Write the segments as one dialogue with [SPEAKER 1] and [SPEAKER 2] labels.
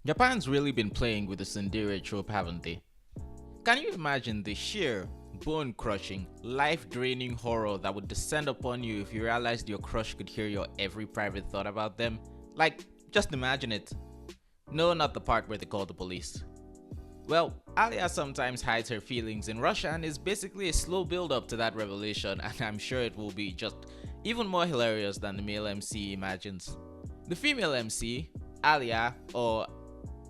[SPEAKER 1] Japan's really been playing with the tsundere trope, haven't they? Can you imagine the sheer, bone-crushing, life-draining horror that would descend upon you if you realized your crush could hear your every private thought about them? Like, just imagine it. No, not the part where they call the police. Well, Alya sometimes hides her feelings in Russia and is basically a slow build-up to that revelation, and I'm sure it will be just even more hilarious than the male MC imagines. The female MC, Alya, or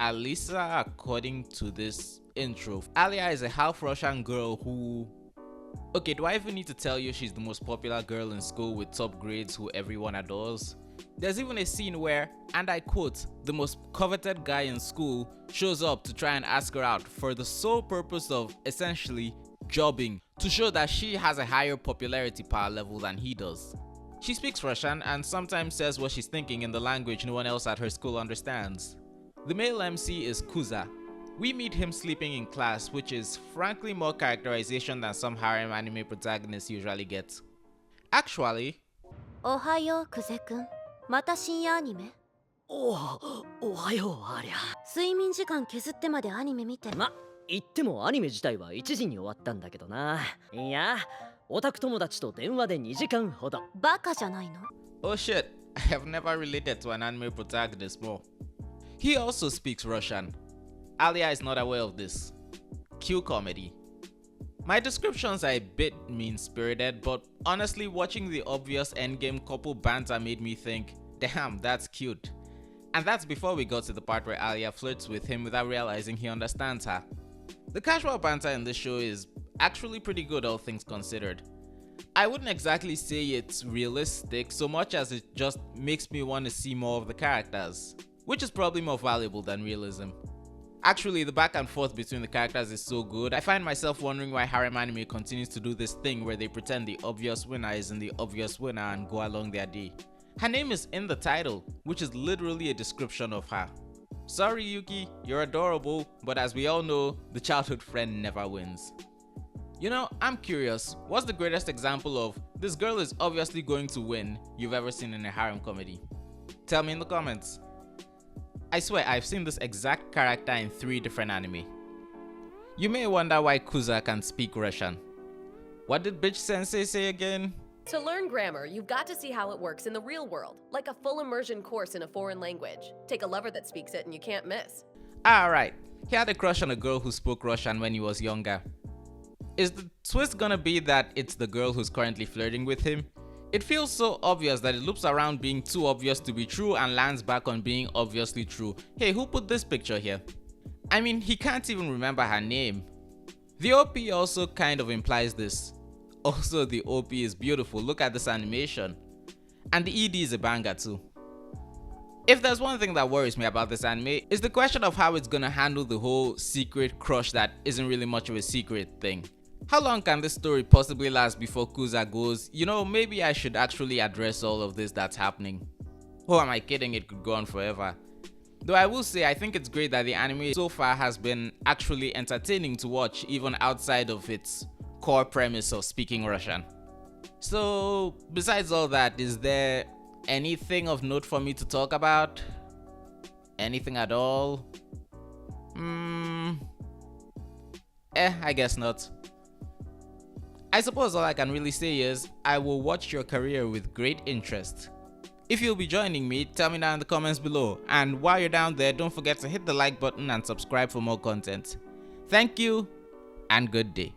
[SPEAKER 1] Alisa according to this intro. Alya is a half Russian girl who... Okay, do I even need to tell you she's the most popular girl in school with top grades who everyone adores? There's even a scene where, and I quote, the most coveted guy in school shows up to try and ask her out for the sole purpose of essentially jobbing to show that she has a higher popularity power level than he does. She speaks Russian and sometimes says what she's thinking in the language no one else at her school understands. The male MC is Kuze. We meet him sleeping in class, which is frankly more characterization than some harem anime protagonists usually get. Actually,
[SPEAKER 2] おはよう、クゼくん。また深夜アニメ？
[SPEAKER 3] おはよう、アリャ。
[SPEAKER 2] 睡眠時間削ってまでアニメ見て。
[SPEAKER 3] 言ってもアニメ自体は1時に終わったんだけどな。いや、オタク友達と電話で2時間ほど。
[SPEAKER 2] バカじゃないの？
[SPEAKER 1] oh shit, I have never related to an anime protagonist more. He also speaks Russian. Alya is not aware of this. Cue comedy. My descriptions are a bit mean-spirited, but honestly watching the obvious endgame couple banter made me think, damn, that's cute. And that's before we got to the part where Alya flirts with him without realizing he understands her. The casual banter in this show is actually pretty good, all things considered. I wouldn't exactly say it's realistic so much as it just makes me want to see more of the characters, which is probably more valuable than realism. Actually, the back and forth between the characters is so good, I find myself wondering why harem anime continues to do this thing where they pretend the obvious winner isn't the obvious winner and go along their day. Her name is in the title, which is literally a description of her. Sorry Yuki, you're adorable, but as we all know, the childhood friend never wins. You know, I'm curious, what's the greatest example of this girl is obviously going to win you've ever seen in a harem comedy? Tell me in the comments. I swear I've seen this exact character in 3 different anime. You may wonder why Kuze can speak Russian. What did bitch sensei say again?
[SPEAKER 4] To learn grammar, you've got to see how it works in the real world, like a full immersion course in a foreign language. Take a lover that speaks it and you can't miss.
[SPEAKER 1] Alright, he had a crush on a girl who spoke Russian when he was younger. Is the twist gonna be that it's the girl who's currently flirting with him? It feels so obvious that it loops around being too obvious to be true and lands back on being obviously true. Hey, who put this picture here? I mean, he can't even remember her name. The OP also kind of implies this. Also, the OP is beautiful, look at this animation. And the ED is a banger too. If there's one thing that worries me about this anime, it's the question of how it's gonna handle the whole secret crush that isn't really much of a secret thing. How long can this story possibly last before Kuze goes, you know, maybe I should actually address all of this that's happening? Oh, am I kidding? It could go on forever. Though I will say I think it's great that the anime so far has been actually entertaining to watch even outside of its core premise of speaking Russian. So, besides all that, is there anything of note for me to talk about? Anything at all? I guess not. I suppose all I can really say is, I will watch your career with great interest. If you'll be joining me, tell me down in the comments below, and while you're down there, don't forget to hit the like button and subscribe for more content. Thank you, and good day.